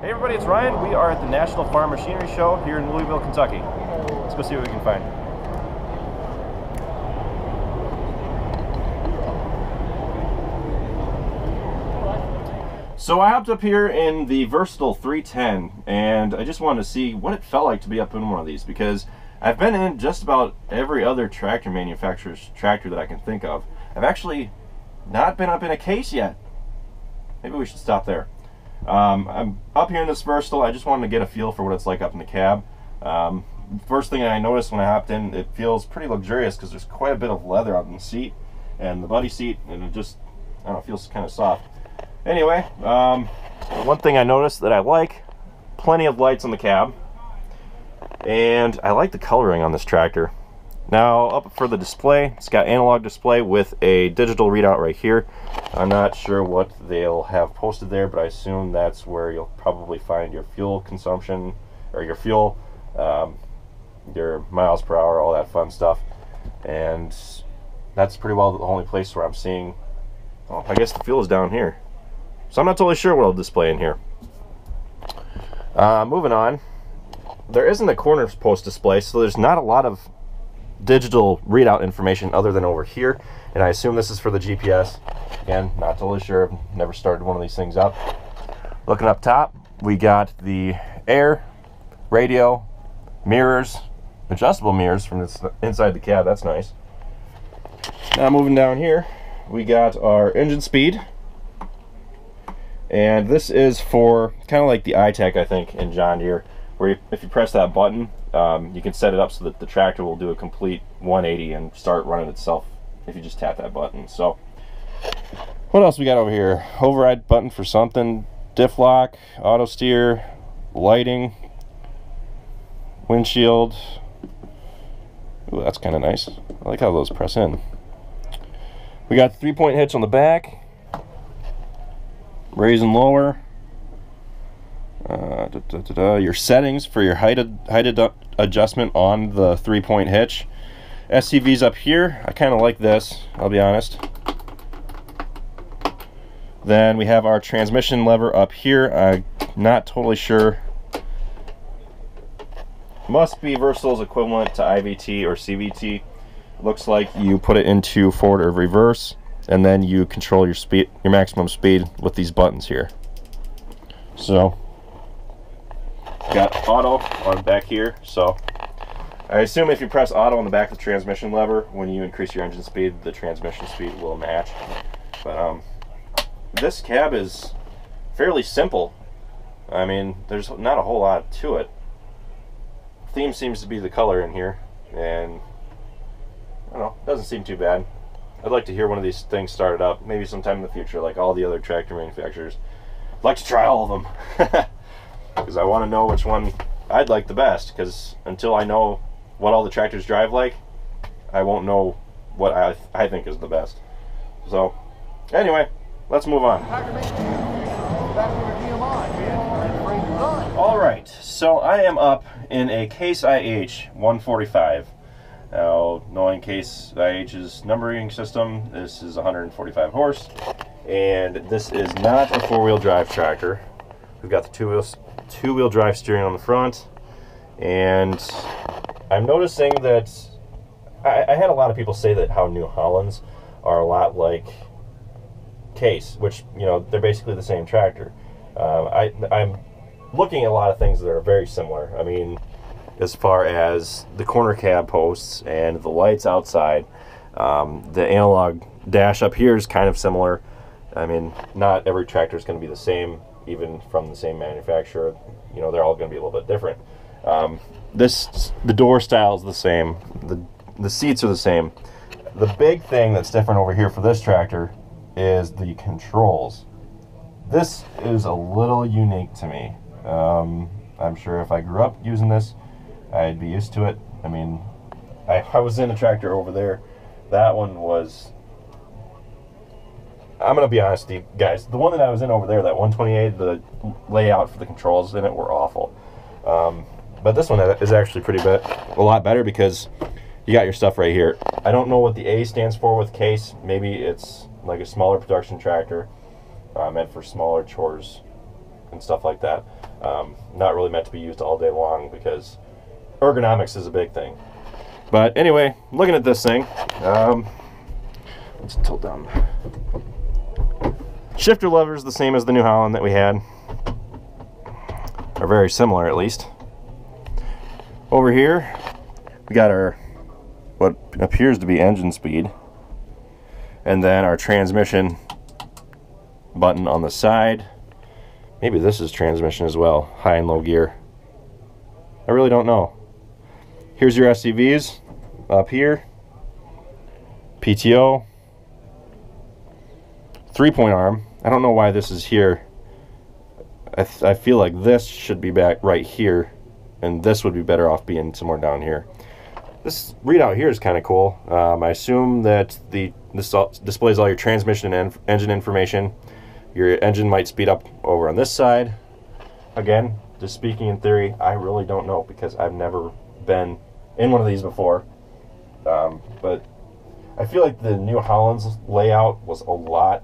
Hey everybody, it's Ryan. We are at the National Farm Machinery Show here in Louisville, Kentucky. Let's go see what we can find. So I hopped up here in the Versatile 310 and I just wanted to see what it felt like to be up in one of these, because I've been in just about every other tractor manufacturer's tractor that I can think of. I've actually not been up in a Case yet. Maybe we should stop there. I'm up here in this Versatile. I just wanted to get a feel for what it's like up in the cab. First thing I noticed when I hopped in, it feels pretty luxurious because there's quite a bit of leather on the seat and the buddy seat, and it just, I don't know, feels kind of soft. Anyway, one thing I noticed that I like, plenty of lights on the cab, and I like the coloring on this tractor. Now up for the display, it's got analog display with a digital readout right here. I'm not sure what they'll have posted there, but I assume that's where you'll probably find your fuel consumption, or your fuel, your miles per hour, all that fun stuff. And that's pretty well the only place where I'm seeing, well, I guess the fuel is down here. So I'm not totally sure what I'll display in here. Moving on, there isn't a corner post display, so there's not a lot of digital readout information other than over here, and I assume this is for the GPS. Again, not totally sure, I've never started one of these things up. Looking up top, we got the air, radio, mirrors, adjustable mirrors from this inside the cab. That's nice. Now moving down here, we got our engine speed, and this is for kind of like the iTech, I think, in John Deere, where if you press that button, you can set it up so that the tractor will do a complete 180 and start running itself if you just tap that button. So what else we got over here? Override button for something, diff lock, auto steer, lighting, windshield. Ooh, that's kind of nice. I like how those press in. We got the 3-point hitch on the back, raise and lower. Your settings for your height adjustment on the 3-point hitch. SCV's up here. I kind of like this, I'll be honest. Then we have our transmission lever up here. I'm not totally sure. Must be Versatile's equivalent to IVT or CVT. Looks like you put it into forward or reverse, and then you control your speed, your maximum speed, with these buttons here. So got auto on back here, so I assume if you press auto on the back of the transmission lever, when you increase your engine speed, the transmission speed will match. But this cab is fairly simple. I mean, there's not a whole lot to it. Theme seems to be the color in here, and I don't know, doesn't seem too bad. I'd like to hear one of these things started up, maybe sometime in the future, like all the other tractor manufacturers. I'd like to try all of them. Because I want to know which one I'd like the best, because until I know what all the tractors drive like, I won't know what I think is the best. So anyway, let's move on. Alright, so I am up in a Case IH 145. Now, knowing Case IH's numbering system, this is 145 horse, and this is not a four-wheel drive tractor. We've got the two-wheel drive steering on the front, and I'm noticing that I had a lot of people say that how New Hollands are a lot like Case, which, you know, they're basically the same tractor. I'm looking at a lot of things that are very similar. I mean, as far as the corner cab posts and the lights outside, the analog dash up here is kind of similar. I mean, not every tractor is going to be the same, even from the same manufacturer. You know, they're all going to be a little bit different. The door style is the same. The seats are the same. The big thing that's different over here for this tractor is the controls. This is a little unique to me. I'm sure if I grew up using this, I'd be used to it. I mean, I was in a tractor over there. That one was, I'm going to be honest with you guys, the one that I was in over there, that 128, the layout for the controls in it were awful. But this one is actually a lot better, because you got your stuff right here. I don't know what the A stands for with Case. Maybe it's like a smaller production tractor, meant for smaller chores and stuff like that. Not really meant to be used all day long because ergonomics is a big thing. But anyway, looking at this thing, let's tilt down. Shifter lever is the same as the New Holland that we had, or very similar at least. Over here, we got our what appears to be engine speed, and then our transmission button on the side. Maybe this is transmission as well, high and low gear. I really don't know. Here's your SCVs up here. PTO. 3-point arm. I don't know why this is here. I feel like this should be back right here, and this would be better off being somewhere down here. This readout here is kind of cool. I assume that this displays all your transmission and engine information. Your engine might speed up over on this side. Again, just speaking in theory, I really don't know because I've never been in one of these before. But I feel like the New Holland's layout was a lot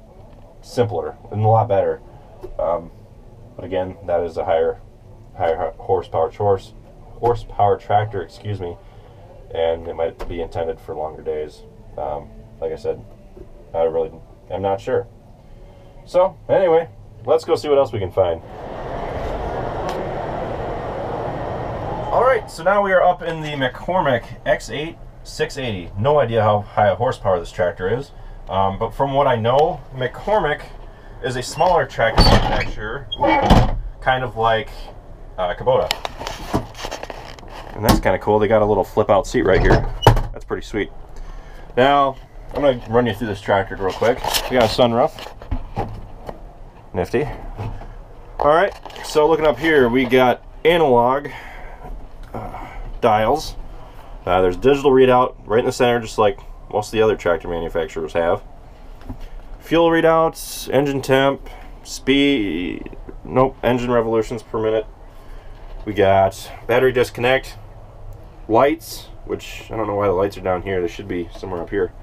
simpler and a lot better. But again, that is a higher horsepower tractor, excuse me, and it might be intended for longer days. Like I said, I'm not sure. So anyway, let's go see what else we can find. Alright, so now we are up in the McCormick X86. No idea how high a horsepower this tractor is, but from what I know, McCormick is a smaller tractor manufacturer, kind of like Kubota. And that's kind of cool. They got a little flip out seat right here. That's pretty sweet. Now, I'm going to run you through this tractor real quick. We got a sunroof. Nifty. Alright, so looking up here, we got analog dials. There's digital readout right in the center, just like most of the other tractor manufacturers have. Fuel readouts, engine temp, speed, engine revolutions per minute. We got battery disconnect, lights, which I don't know why the lights are down here. They should be somewhere up here.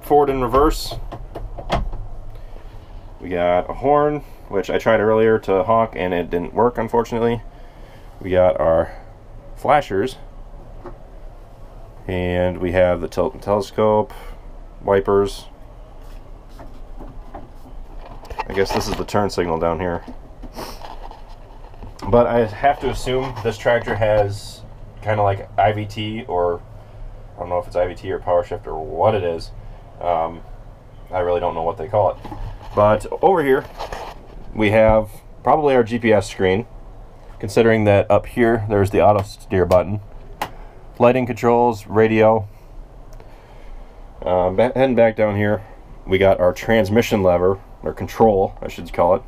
Forward and reverse. We got a horn, which I tried earlier to honk and it didn't work, unfortunately. We got our flashers, and we have the tilt and telescope, wipers. I guess this is the turn signal down here. But I have to assume this tractor has kind of like IVT, or I don't know if it's IVT or power shift or what it is. I really don't know what they call it. But over here we have probably our GPS screen, considering that up here there's the auto steer button, lighting controls, radio. Heading back down here, we got our transmission lever, or control I should call it.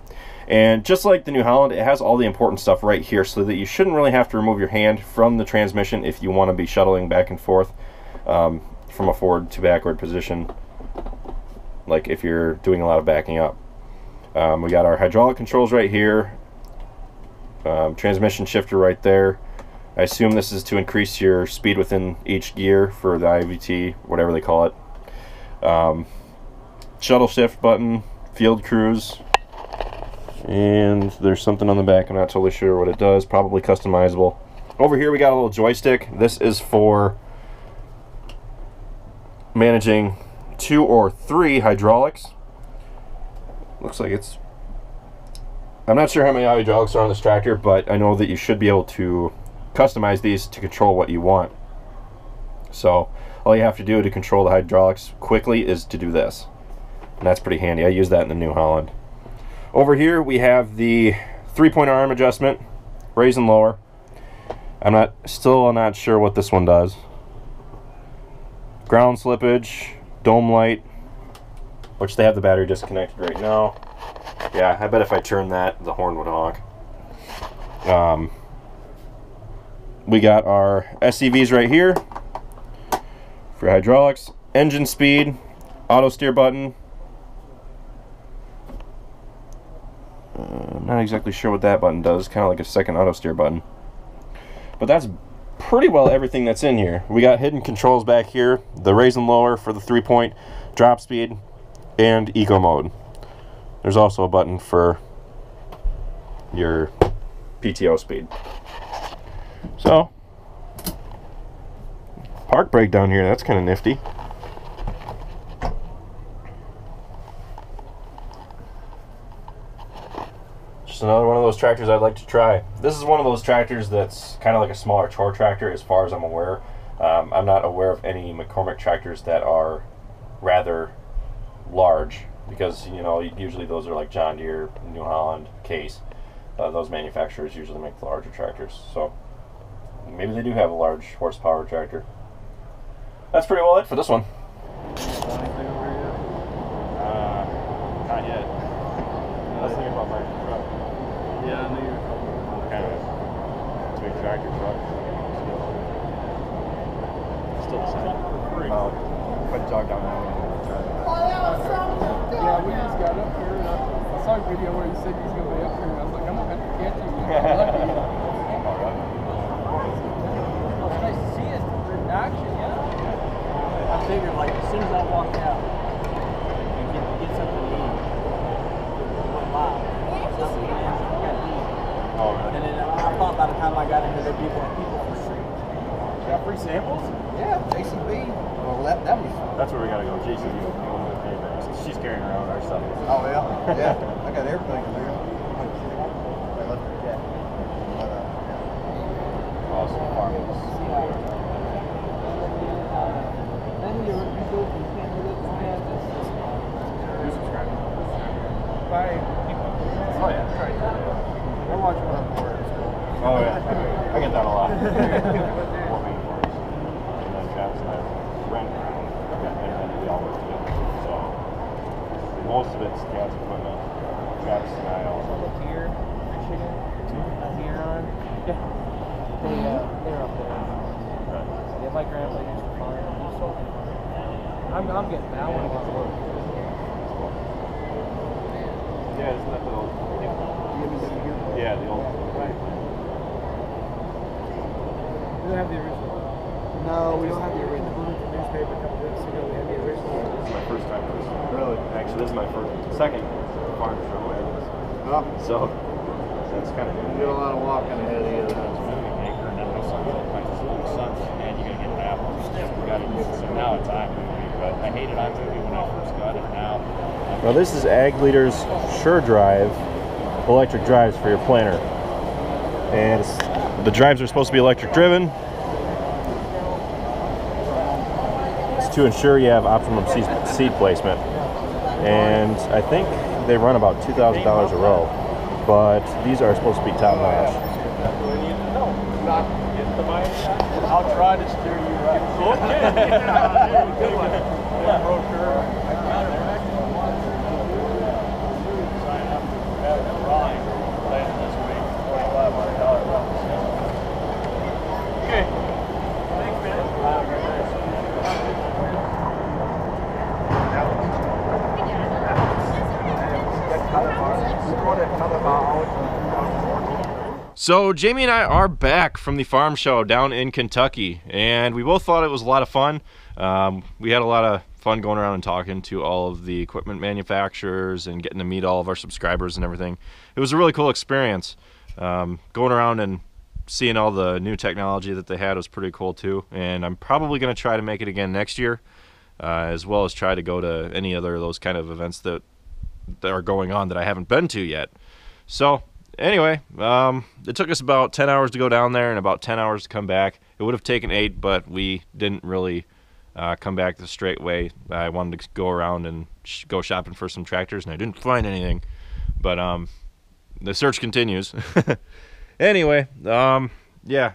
And just like the New Holland, it has all the important stuff right here, so that you shouldn't really have to remove your hand from the transmission if you want to be shuttling back and forth from a forward to backward position, like if you're doing a lot of backing up. We got our hydraulic controls right here, transmission shifter right there. I assume this is to increase your speed within each gear for the IVT, whatever they call it. Shuttle shift button, field cruise, and there's something on the back. I'm not totally sure what it does, probably customizable. Over here we got a little joystick. This is for managing 2 or 3 hydraulics. Looks like it's, I'm not sure how many hydraulics are on this tractor, but I know that you should be able to customize these to control what you want. So all you have to do to control the hydraulics quickly is to do this, and that's pretty handy. I use that in the New Holland. Over here we have the 3-point arm adjustment, raise and lower. I'm still not sure what this one does. Ground slippage, dome light, which they have the battery disconnected right now. Yeah, I bet if I turn that, the horn would honk. We got our SCVs right here for hydraulics, engine speed, auto steer button. I'm not exactly sure what that button does, kind of like a second auto steer button. But that's pretty well everything that's in here. We got hidden controls back here, the raise and lower for the 3-point, drop speed, and eco mode. There's also a button for your PTO speed. So, park brake down here, that's kind of nifty. Just another one of those tractors I'd like to try. This is one of those tractors that's kind of like a smaller chore tractor as far as I'm aware. I'm not aware of any McCormick tractors that are rather large, because you know usually those are like John Deere, New Holland, Case. Those manufacturers usually make the larger tractors, so maybe they do have a large horsepower tractor. That's pretty well it for this one. Not yet. I was thinking about my truck. Yeah, I knew you were kind of a big tractor truck. Still the same. Put a jog down there. Yeah, we just got up here and I saw a video where he said he's going to be up here and I was like, I'm going to have to catch him. It's nice to see it in action, yeah. I figured like as soon as I walked out and get something to eat, wow. Oh, really? And then I thought by the time I got in here there'd be more people for free. Got free samples? Yeah, JCB. Well, that was... That's where we gotta go. JCB. She's carrying around our stuff. Oh, yeah? Yeah. I got everything in there. I left the cat. Awesome farmers. Do subscribe. Bye. Oh, yeah. That's right. I'm watching one more. Oh, yeah. I get that a lot. And then Travis and I rent. And then we all work together. So most of it's dad's equipment. Travis and I also. Look here, Michigan, here on. Yeah. They're up there. Right. Yeah, my grandpa used to farm. I'm getting that one to work. Yeah, isn't that the old? Yeah, the old. Right. We don't have the original. No, we don't have the original. We went to the newspaper a couple weeks ago. We had the original. This is my first time to this. Really? Actually, this is my second farm show I ever was. Oh. So that's kind of good. You did a lot of walking ahead of you. Maker, and then my son's and you gotta get an apple. So now it's iMovie, but I hated iMovie when I first got it. Now this is Ag Leader's Sure Drive electric drives for your planter, and the drives are supposed to be electric driven. It's to ensure you have optimum seed placement, and I think they run about $2,000 a row, but these are supposed to be top notch. I'll try to steer you right. Okay. Good one. Yeah, brochure. Sign up for that drawing later this week. $2,500 bucks. Okay. Thanks, man. So Jamie and I are back from the farm show down in Kentucky, and we both thought it was a lot of fun. We had a lot of fun going around and talking to all of the equipment manufacturers and getting to meet all of our subscribers and everything. It was a really cool experience. Going around and seeing all the new technology that they had was pretty cool too, and I'm probably going to try to make it again next year, as well as try to go to any other of those kind of events that are going on that I haven't been to yet. So anyway, it took us about 10 hours to go down there and about 10 hours to come back. It would have taken 8, but we didn't really come back the straight way. I wanted to go around and go shopping for some tractors, and I didn't find anything. But the search continues. Anyway, yeah,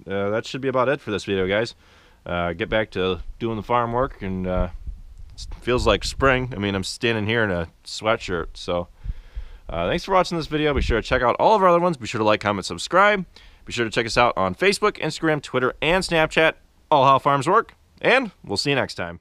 that should be about it for this video, guys. Get back to doing the farm work, and it feels like spring. I mean, I'm standing here in a sweatshirt, so... thanks for watching this video. Be sure to check out all of our other ones. Be sure to like, comment, subscribe. Be sure to check us out on Facebook, Instagram, Twitter, and Snapchat. All How Farms Work. And we'll see you next time.